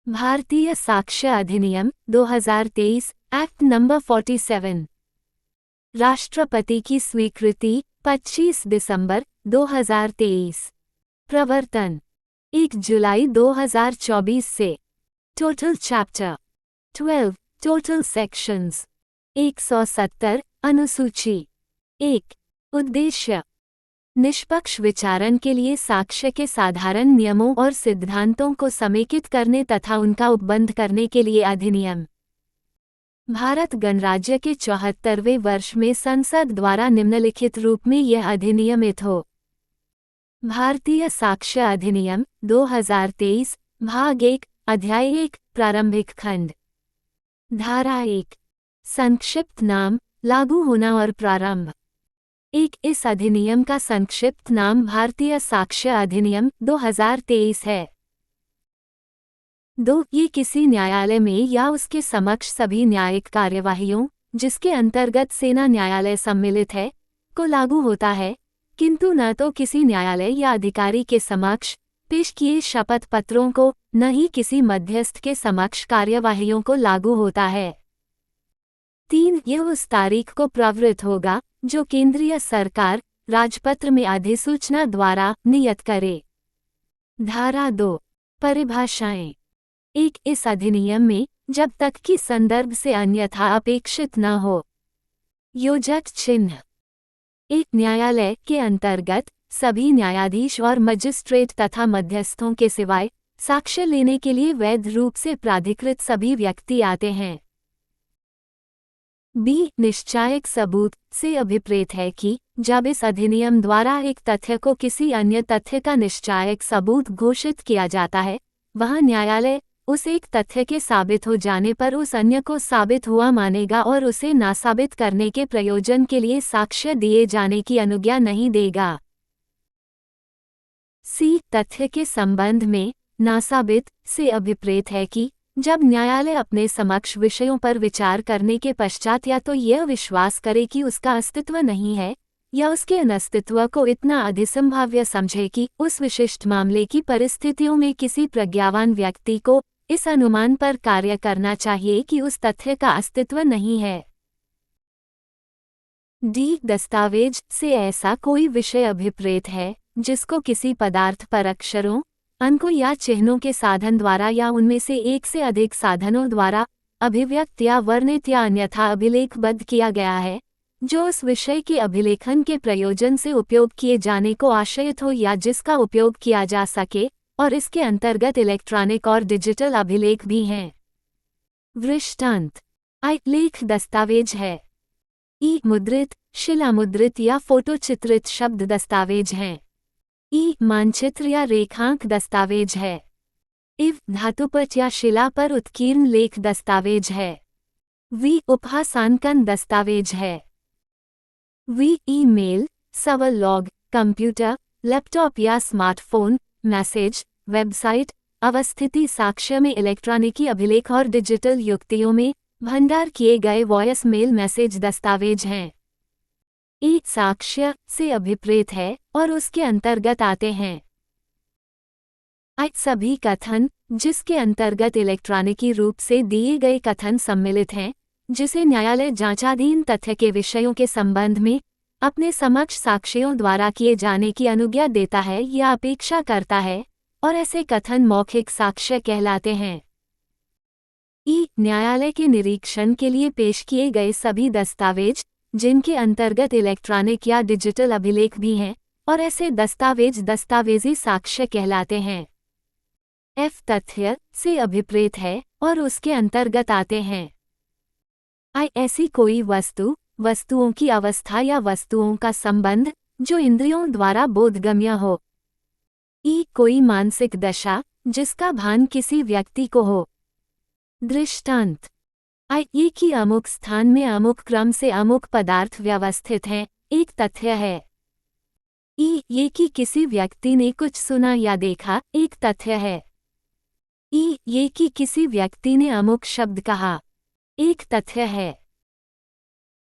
भारतीय साक्ष्य अधिनियम 2023 एक्ट नंबर 47। राष्ट्रपति की स्वीकृति 25 दिसंबर 2023। प्रवर्तन 1 जुलाई 2024 से। Total chapter 12, total sections 170। अनुसूची 1। उद्देश्य निष्पक्ष विचारण के लिए साक्ष्य के साधारण नियमों और सिद्धांतों को समेकित करने तथा उनका उपबंध करने के लिए अधिनियम। भारत गणराज्य के 74वें वर्ष में संसद द्वारा निम्नलिखित रूप में यह अधिनियमित हो। भारतीय साक्ष्य अधिनियम 2023 भाग 1 अध्याय 1 प्रारंभिक खंड। धारा 1 संक्षिप्त नाम, लागू होना और प्रारंभ। 1। इस अधिनियम का संक्षिप्त नाम भारतीय साक्ष्य अधिनियम 2023 है। 2। ये किसी न्यायालय में या उसके समक्ष सभी न्यायिक कार्यवाहियों, जिसके अंतर्गत सेना न्यायालय सम्मिलित है, को लागू होता है, किंतु न तो किसी न्यायालय या अधिकारी के समक्ष पेश किए शपथ पत्रों को, न ही किसी मध्यस्थ के समक्ष कार्यवाहियों को लागू होता है। 3। यह उस तारीख को प्रवृत्त होगा जो केंद्रीय सरकार राजपत्र में अधिसूचना द्वारा नियत करे। धारा 2 परिभाषाएं। 1। इस अधिनियम में जब तक कि संदर्भ से अन्यथा अपेक्षित न हो। योजक चिन्ह। 1 न्यायालय के अंतर्गत सभी न्यायाधीश और मजिस्ट्रेट तथा मध्यस्थों के सिवाय साक्ष्य लेने के लिए वैध रूप से प्राधिकृत सभी व्यक्ति आते हैं। बी निश्चायक सबूत से अभिप्रेत है कि जब इस अधिनियम द्वारा एक तथ्य को किसी अन्य तथ्य का निश्चायक सबूत घोषित किया जाता है, वह न्यायालय उस एक तथ्य के साबित हो जाने पर उस अन्य को साबित हुआ मानेगा और उसे नासाबित करने के प्रयोजन के लिए साक्ष्य दिए जाने की अनुज्ञा नहीं देगा। सी तथ्य के संबंध में नासाबित से अभिप्रेत है कि जब न्यायालय अपने समक्ष विषयों पर विचार करने के पश्चात या तो यह विश्वास करे कि उसका अस्तित्व नहीं है, या उसके अनस्तित्व को इतना अधिसंभाव्य समझे कि उस विशिष्ट मामले की परिस्थितियों में किसी प्रज्ञावान व्यक्ति को इस अनुमान पर कार्य करना चाहिए कि उस तथ्य का अस्तित्व नहीं है। डी दस्तावेज से ऐसा कोई विषय अभिप्रेत है जिसको किसी पदार्थ पर अक्षरों, अंकों या चिन्हों के साधन द्वारा या उनमें से एक से अधिक साधनों द्वारा अभिव्यक्त या वर्णित या अन्यथा अभिलेखबद्ध किया गया है, जो उस विषय के अभिलेखन के प्रयोजन से उपयोग किए जाने को आशयित हो या जिसका उपयोग किया जा सके, और इसके अंतर्गत इलेक्ट्रॉनिक और डिजिटल अभिलेख भी हैं। दृष्टांत लेख दस्तावेज है। ई मुद्रित, शिलामुद्रित या फोटोचित्रित शब्द दस्तावेज हैं। ई मानचित्र या रेखांक दस्तावेज है। इव धातुपट या शिला पर उत्कीर्ण लेख दस्तावेज है। वी उपहासांकन दस्तावेज है। वी ईमेल, सवल लॉग, कंप्यूटर, लैपटॉप या स्मार्टफोन, मैसेज, वेबसाइट, अवस्थिति साक्ष्य में इलेक्ट्रॉनिकी अभिलेख और डिजिटल युक्तियों में भंडार किए गए वॉयस मेल मैसेज दस्तावेज हैं। एक साक्ष्य से अभिप्रेत है और उसके अंतर्गत आते हैं सभी कथन जिसके अंतर्गत इलेक्ट्रॉनिकी रूप से दिए गए कथन सम्मिलित हैं, जिसे न्यायालय जांचाधीन तथ्य के विषयों के संबंध में अपने समक्ष साक्ष्यों द्वारा किए जाने की अनुज्ञा देता है या अपेक्षा करता है, और ऐसे कथन मौखिक साक्ष्य कहलाते हैं। न्यायालय के निरीक्षण के लिए पेश किए गए सभी दस्तावेज जिनके अंतर्गत इलेक्ट्रॉनिक या डिजिटल अभिलेख भी हैं, और ऐसे दस्तावेज दस्तावेजी साक्ष्य कहलाते हैं। एफ तथ्य से अभिप्रेत है और उसके अंतर्गत आते हैं ऐसी कोई वस्तु, वस्तुओं की अवस्था या वस्तुओं का संबंध जो इंद्रियों द्वारा बोधगम्य हो। कोई मानसिक दशा जिसका भान किसी व्यक्ति को हो। दृष्टांत ये कि अमुक स्थान में अमुक क्रम से अमुक पदार्थ व्यवस्थित हैं, एक तथ्य है। ये कि किसी व्यक्ति ने कुछ सुना या देखा, एक तथ्य है। ये कि किसी व्यक्ति ने अमुक शब्द कहा, एक तथ्य है।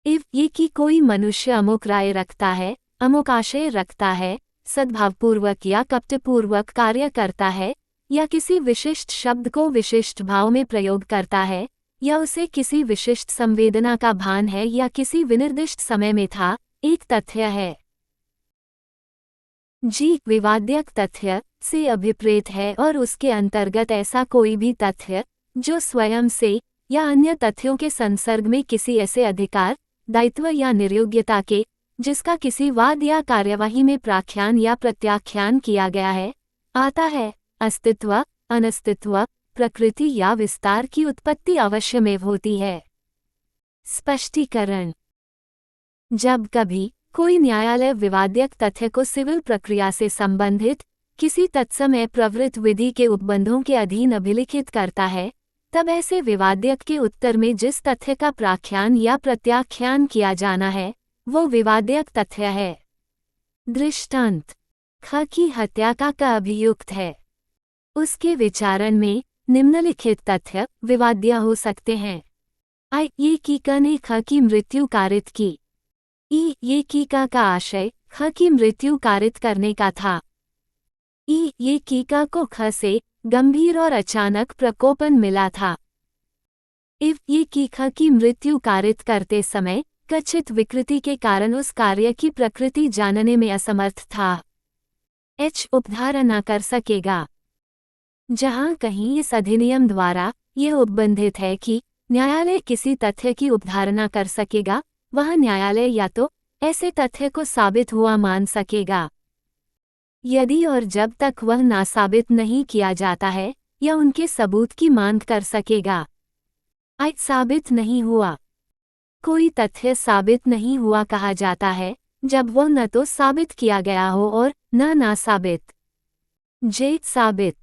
ये कि कोई मनुष्य अमुक राय रखता है, अमुक आशय रखता है, सद्भावपूर्वक या कपटपूर्वक कार्य करता है, या किसी विशिष्ट शब्द को विशिष्ट भाव में प्रयोग करता है, या उसे किसी विशिष्ट संवेदना का भान है या किसी विनिर्दिष्ट समय में था, एक तथ्य है। जी विवाद्यक तथ्य से अभिप्रेत है और उसके अंतर्गत ऐसा कोई भी तथ्य जो स्वयं से या अन्य तथ्यों के संसर्ग में किसी ऐसे अधिकार, दायित्व या निर्योग्यता के, जिसका किसी वाद या कार्यवाही में प्राख्यान या प्रत्याख्यान किया गया है, आता है। अस्तित्व, अनस्तित्व, प्रकृति या विस्तार की उत्पत्ति अवश्यमेव होती है। स्पष्टीकरण। जब कभी कोई न्यायालय विवाद्यक तथ्य को सिविल प्रक्रिया से संबंधित किसी तत्समय प्रवृत्त विधि के उपबंधों के अधीन अभिलिखित करता है, तब ऐसे विवाद्यक के उत्तर में जिस तथ्य का प्राख्यान या प्रत्याख्यान किया जाना है, वो विवाद्यक तथ्य है। दृष्टांत: ख की हत्या का क अभियुक्त है। उसके विचारण में निम्नलिखित तथ्य विवाद्य हो सकते हैं। आई ये की क ने ख की मृत्यु कारित की। ई ये की का आशय ख की मृत्यु कारित करने का था। ई ये की का को ख से गंभीर और अचानक प्रकोपन मिला था। इव ये की ख की मृत्यु कारित करते समय कथित विकृति के कारण उस कार्य की प्रकृति जानने में असमर्थ था। एच उपधारण कर सकेगा। जहां कहीं इस अधिनियम द्वारा यह उपबंधित है कि न्यायालय किसी तथ्य की उपधारणा कर सकेगा, वह न्यायालय या तो ऐसे तथ्य को साबित हुआ मान सकेगा, यदि और जब तक वह नासाबित नहीं किया जाता है, या उनके सबूत की मांग कर सकेगा। आई साबित नहीं हुआ। कोई तथ्य साबित नहीं हुआ कहा जाता है जब वह न तो साबित किया गया हो और न नासाबित। जे साबित।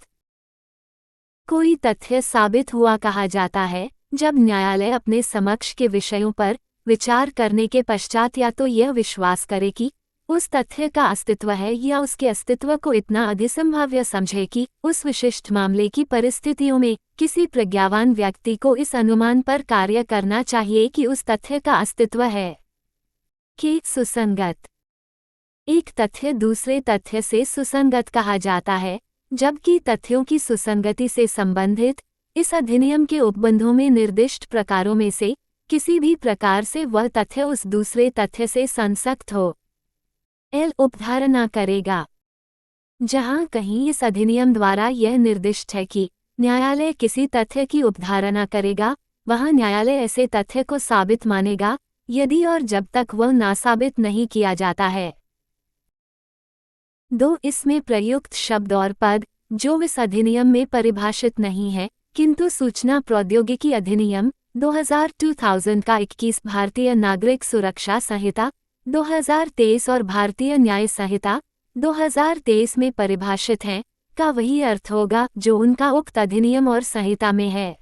कोई तथ्य साबित हुआ कहा जाता है जब न्यायालय अपने समक्ष के विषयों पर विचार करने के पश्चात या तो यह विश्वास करे कि उस तथ्य का अस्तित्व है या उसके अस्तित्व को इतना अधिसंभाव्य समझे कि उस विशिष्ट मामले की परिस्थितियों में किसी प्रज्ञावान व्यक्ति को इस अनुमान पर कार्य करना चाहिए कि उस तथ्य का अस्तित्व है। कि सुसंगत। एक तथ्य दूसरे तथ्य से सुसंगत कहा जाता है, जबकि तथ्यों की सुसंगति से संबंधित इस अधिनियम के उपबंधों में निर्दिष्ट प्रकारों में से किसी भी प्रकार से वह तथ्य उस दूसरे तथ्य से संसक्त हो। एल उपधारणा करेगा। जहां कहीं इस अधिनियम द्वारा यह निर्दिष्ट है कि न्यायालय किसी तथ्य की उपधारणा करेगा, वहां न्यायालय ऐसे तथ्य को साबित मानेगा, यदि और जब तक वह नासाबित नहीं किया जाता है। 2 इसमें प्रयुक्त शब्द और पद जो इस अधिनियम में परिभाषित नहीं है, किंतु सूचना प्रौद्योगिकी अधिनियम 2000 का 21 भारतीय नागरिक सुरक्षा संहिता 2023 और भारतीय न्याय संहिता 2023 में परिभाषित हैं, का वही अर्थ होगा जो उनका उक्त अधिनियम और संहिता में है।